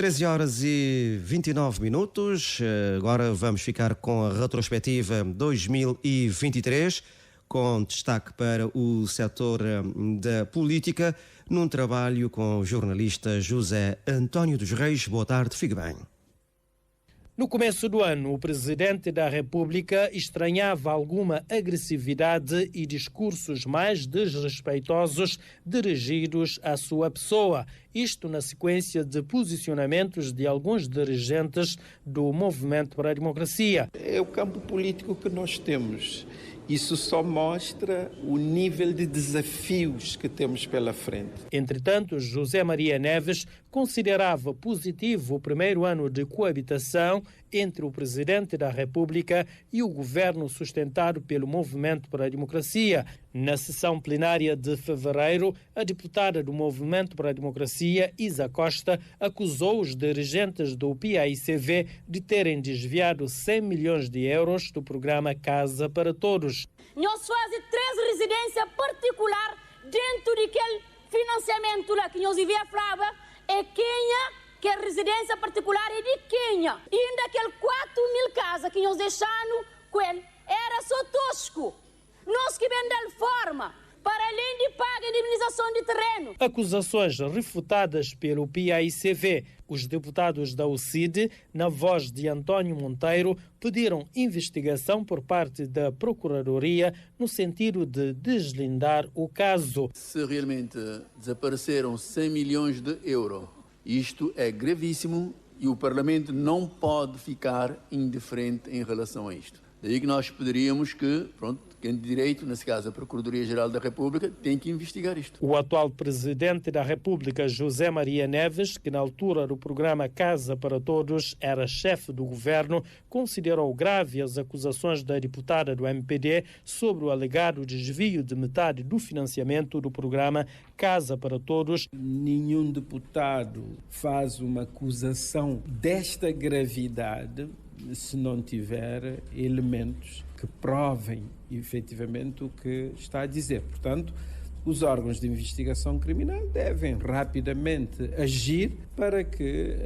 13 horas e 29 minutos. Agora vamos ficar com a retrospectiva 2023, com destaque para o setor da política, num trabalho com o jornalista José António dos Reis. Boa tarde, fique bem. No começo do ano, o Presidente da República estranhava alguma agressividade e discursos mais desrespeitosos dirigidos à sua pessoa. Isto na sequência de posicionamentos de alguns dirigentes do Movimento para a Democracia. É o campo político que nós temos. Isso só mostra o nível de desafios que temos pela frente. Entretanto, José Maria Neves considerava positivo o primeiro ano de coabitação entre o Presidente da República e o governo sustentado pelo Movimento para a Democracia. Na sessão plenária de fevereiro, a deputada do Movimento para a Democracia, Isa Costa, acusou os dirigentes do PAICV de terem desviado 100 milhões de euros do programa Casa para Todos. Nós fazemos 3 residências particulares dentro daquele financiamento lá que nós vivia falava é Quênia, que a residência particular é de Quênia. E ainda aquele 4.000 casas que nós deixamos com ele era só tosco. Nós que vendemos forma, para além de pagar a indemnização de terreno. Acusações refutadas pelo PAICV. Os deputados da UCID, na voz de António Monteiro, pediram investigação por parte da Procuradoria no sentido de deslindar o caso. Se realmente desapareceram 100 milhões de euros, isto é gravíssimo e o Parlamento não pode ficar indiferente em relação a isto. Daí que nós poderíamos que, quem de direito, nesse caso a Procuradoria-Geral da República, tem que investigar isto. O atual Presidente da República, José Maria Neves, que na altura do programa Casa para Todos era chefe do governo, considerou grave as acusações da deputada do MPD sobre o alegado desvio de metade do financiamento do programa Casa para Todos. Nenhum deputado faz uma acusação desta gravidade se não tiver elementos que provem efetivamente o que está a dizer. Portanto, os órgãos de investigação criminal devem rapidamente agir para que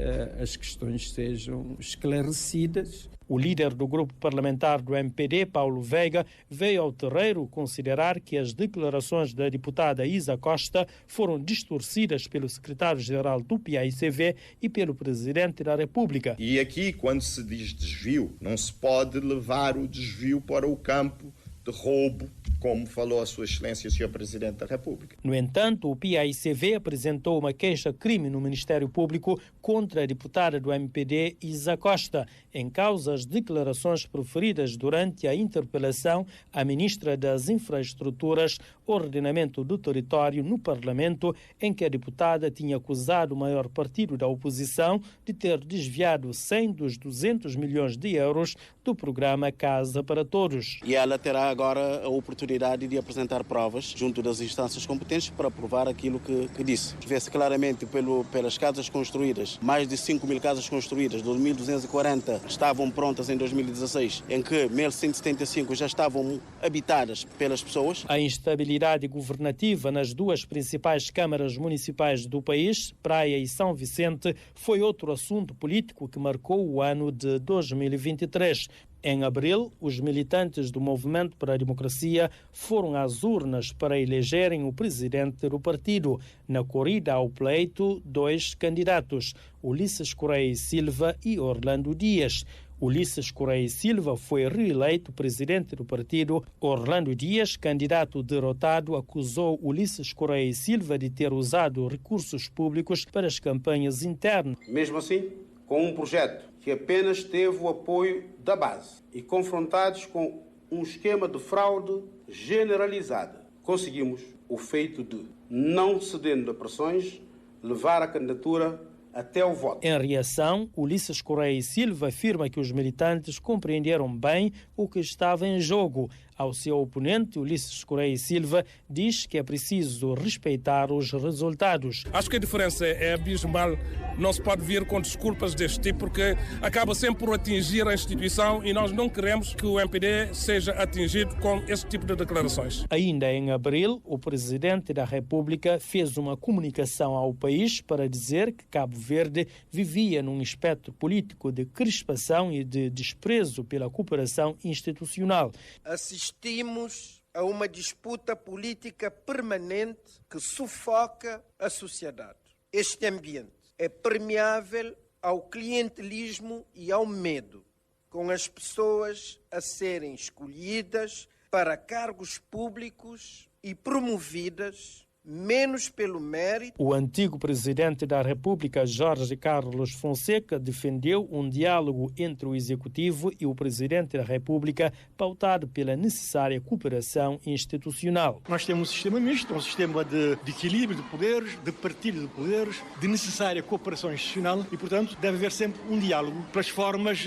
as questões sejam esclarecidas. O líder do grupo parlamentar do MPD, Paulo Veiga, veio ao terreiro considerar que as declarações da deputada Isa Costa foram distorcidas pelo secretário-geral do PAICV e pelo Presidente da República. E aqui, quando se diz desvio, não se pode levar o desvio para o campo de roubo, como falou a Sua Excelência, Sr. Presidente da República. No entanto, o PAICV apresentou uma queixa-crime no Ministério Público contra a deputada do MPD, Isa Costa, em causa as declarações proferidas durante a interpelação à Ministra das Infraestruturas, Ordenamento do Território no Parlamento, em que a deputada tinha acusado o maior partido da oposição de ter desviado 100 dos 200 milhões de euros do programa Casa para Todos. E ela terá agora a oportunidade de apresentar provas junto das instâncias competentes para provar aquilo que disse. Vê-se claramente pelas casas construídas, mais de 5.000 casas construídas, 2.240 estavam prontas em 2016, em que 1.175 já estavam habitadas pelas pessoas. A instabilidade governativa nas duas principais câmaras municipais do país, Praia e São Vicente, foi outro assunto político que marcou o ano de 2023. Em abril, os militantes do Movimento para a Democracia foram às urnas para elegerem o presidente do partido. Na corrida ao pleito, 2 candidatos, Ulisses Correia e Silva e Orlando Dias. Ulisses Correia e Silva foi reeleito presidente do partido. Orlando Dias, candidato derrotado, acusou Ulisses Correia e Silva de ter usado recursos públicos para as campanhas internas. Mesmo assim, com um projeto que apenas teve o apoio da base e confrontados com um esquema de fraude generalizada, conseguimos o feito de, não cedendo a pressões, levar a candidatura até o voto. Em reação, Ulisses Correia e Silva afirma que os militantes compreenderam bem o que estava em jogo. Ao seu oponente, Ulisses Correia e Silva, diz que é preciso respeitar os resultados. Acho que a diferença é abismal. Não se pode vir com desculpas deste tipo, porque acaba sempre por atingir a instituição e nós não queremos que o MPD seja atingido com esse tipo de declarações. Ainda em abril, o Presidente da República fez uma comunicação ao país para dizer que Cabo Verde vivia num espectro político de crispação e de desprezo pela cooperação institucional. Assistimos a uma disputa política permanente que sufoca a sociedade. Este ambiente é permeável ao clientelismo e ao medo, com as pessoas a serem escolhidas para cargos públicos e promovidas menos pelo mérito. O antigo presidente da República, Jorge Carlos Fonseca, defendeu um diálogo entre o Executivo e o presidente da República, pautado pela necessária cooperação institucional. Nós temos um sistema misto, um sistema de equilíbrio de poderes, de partilha de poderes, de necessária cooperação institucional e, portanto, deve haver sempre um diálogo pelas formas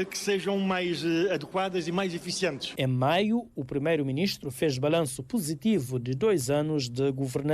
que sejam mais adequadas e mais eficientes. Em maio, o primeiro-ministro fez balanço positivo de 2 anos de governação.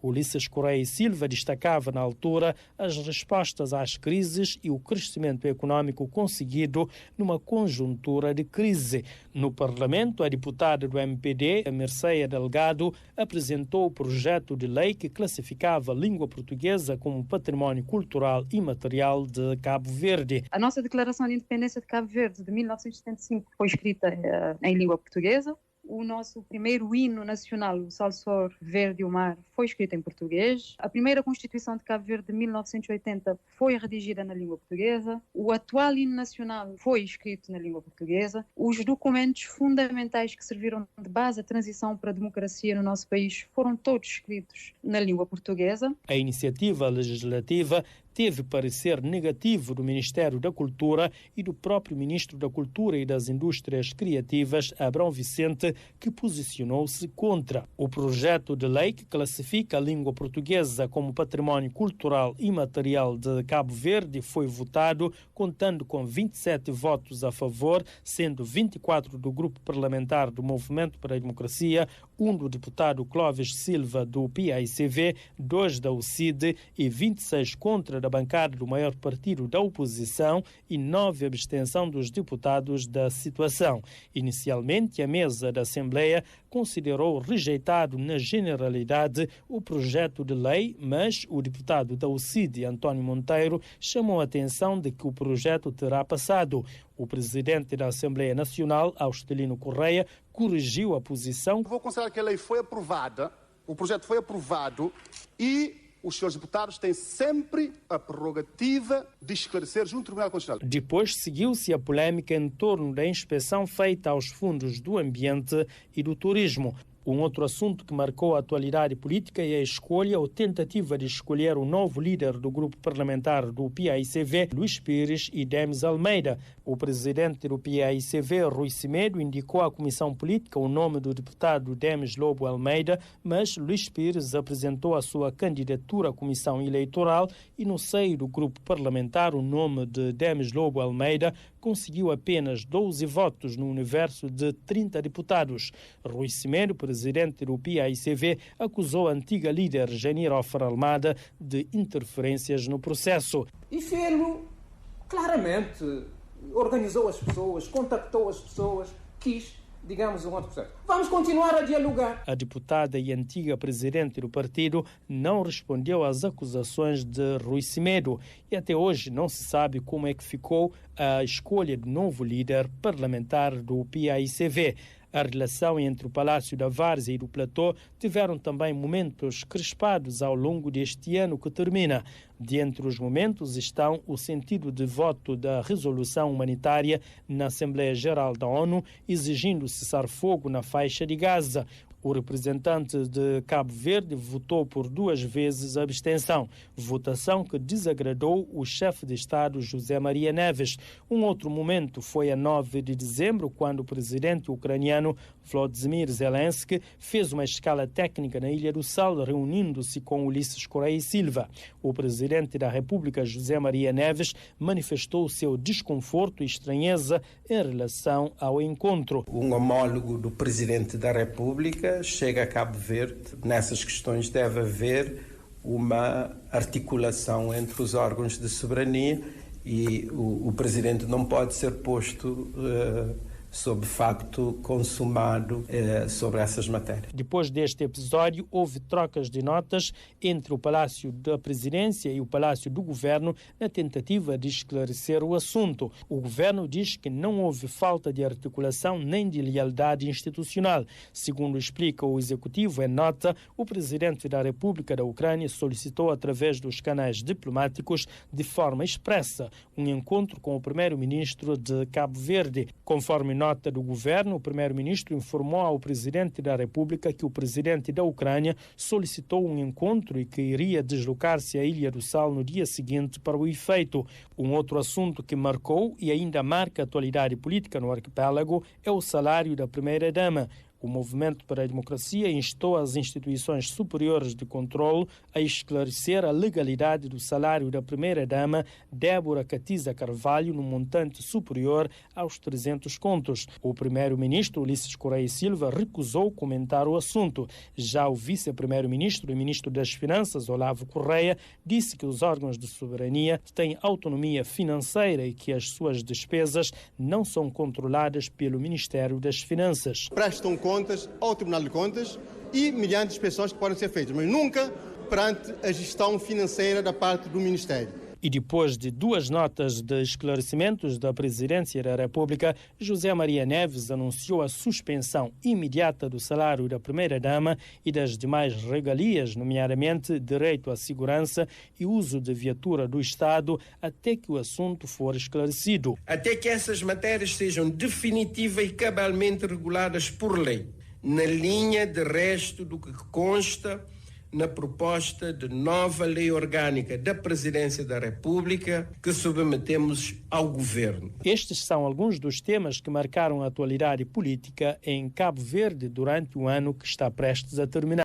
Ulisses Correia e Silva destacava na altura as respostas às crises e o crescimento econômico conseguido numa conjuntura de crise. No Parlamento, a deputada do MPD, Mirceia Delgado, apresentou o projeto de lei que classificava a língua portuguesa como património cultural e material de Cabo Verde. A nossa Declaração de Independência de Cabo Verde, de 1975, foi escrita em língua portuguesa. O nosso primeiro hino nacional, o Sol Verde e o Mar, foi escrito em português. A primeira Constituição de Cabo Verde, de 1980, foi redigida na língua portuguesa. O atual hino nacional foi escrito na língua portuguesa. Os documentos fundamentais que serviram de base à transição para a democracia no nosso país foram todos escritos na língua portuguesa. A iniciativa legislativa teve parecer negativo do Ministério da Cultura e do próprio Ministro da Cultura e das Indústrias Criativas, Abrão Vicente, que posicionou-se contra. O projeto de lei que classifica a língua portuguesa como património cultural e material de Cabo Verde foi votado, contando com 27 votos a favor, sendo 24 do Grupo Parlamentar do Movimento para a Democracia, 1 do deputado Clóvis Silva, do PAICV, 2 da UCID e 26 contra da bancada do maior partido da oposição e 9 abstenção dos deputados da situação. Inicialmente, a mesa da Assembleia considerou rejeitado na generalidade o projeto de lei, mas o deputado da UCID, António Monteiro, chamou a atenção de que o projeto terá passado. O presidente da Assembleia Nacional, Austelino Correia, corrigiu a posição. Vou considerar que a lei foi aprovada, o projeto foi aprovado e os senhores deputados têm sempre a prerrogativa de esclarecer junto ao Tribunal Constitucional. Depois seguiu-se a polêmica em torno da inspeção feita aos fundos do ambiente e do turismo. Um outro assunto que marcou a atualidade política é a escolha ou tentativa de escolher o novo líder do grupo parlamentar do PAICV, Luís Pires e Demis Almeida. O presidente do PAICV, Rui Semedo, indicou à Comissão Política o nome do deputado Demis Lobo Almeida, mas Luís Pires apresentou a sua candidatura à Comissão Eleitoral e no seio do grupo parlamentar o nome de Demis Lobo Almeida conseguiu apenas 12 votos no universo de 30 deputados. Rui Semedo, presidente do PAICV, acusou a antiga líder Janira Offer Almada de interferências no processo. E Filho claramente organizou as pessoas, contactou as pessoas, quis, digamos, um outro processo. Vamos continuar a dialogar. A deputada e antiga presidente do partido não respondeu às acusações de Rui Semedo e até hoje não se sabe como é que ficou a escolha do novo líder parlamentar do PAICV. A relação entre o Palácio da Várzea e do Platô tiveram também momentos crispados ao longo deste ano que termina. Dentre os momentos estão o sentido de voto da resolução humanitária na Assembleia Geral da ONU, exigindo cessar-fogo na faixa de Gaza. O representante de Cabo Verde votou por 2 vezes a abstenção, votação que desagradou o chefe de Estado José Maria Neves. Um outro momento foi a 9 de dezembro, quando o presidente ucraniano Volodymyr Zelensky fez uma escala técnica na Ilha do Sal, reunindo-se com Ulisses Correia e Silva. O presidente da República, José Maria Neves, manifestou seu desconforto e estranheza em relação ao encontro. Um homólogo do presidente da República chega a Cabo Verde. Nessas questões deve haver uma articulação entre os órgãos de soberania e o presidente não pode ser posto sob facto consumado sobre essas matérias. Depois deste episódio, houve trocas de notas entre o Palácio da Presidência e o Palácio do Governo na tentativa de esclarecer o assunto. O governo diz que não houve falta de articulação nem de lealdade institucional. Segundo explica o executivo em nota, o presidente da República da Ucrânia solicitou através dos canais diplomáticos de forma expressa um encontro com o primeiro-ministro de Cabo Verde. Conforme nota do governo, o primeiro-ministro informou ao presidente da República que o presidente da Ucrânia solicitou um encontro e que iria deslocar-se à Ilha do Sal no dia seguinte para o efeito. Um outro assunto que marcou e ainda marca a atualidade política no arquipélago é o salário da primeira-dama. O Movimento para a Democracia instou as instituições superiores de controle a esclarecer a legalidade do salário da primeira-dama, Débora Catiza Carvalho, num montante superior aos 300 contos. O primeiro-ministro, Ulisses Correia e Silva, recusou comentar o assunto. Já o vice-primeiro-ministro e ministro das Finanças, Olavo Correia, disse que os órgãos de soberania têm autonomia financeira e que as suas despesas não são controladas pelo Ministério das Finanças. Prestam contas ao Tribunal de Contas e mediante inspeções que podem ser feitas, mas nunca perante a gestão financeira da parte do Ministério. E depois de 2 notas de esclarecimentos da Presidência da República, José Maria Neves anunciou a suspensão imediata do salário da primeira-dama e das demais regalias, nomeadamente direito à segurança e uso de viatura do Estado, até que o assunto for esclarecido. Até que essas matérias sejam definitiva e cabalmente reguladas por lei, na linha de resto do que consta na proposta de nova lei orgânica da Presidência da República que submetemos ao Governo. Estes são alguns dos temas que marcaram a atualidade política em Cabo Verde durante o ano que está prestes a terminar.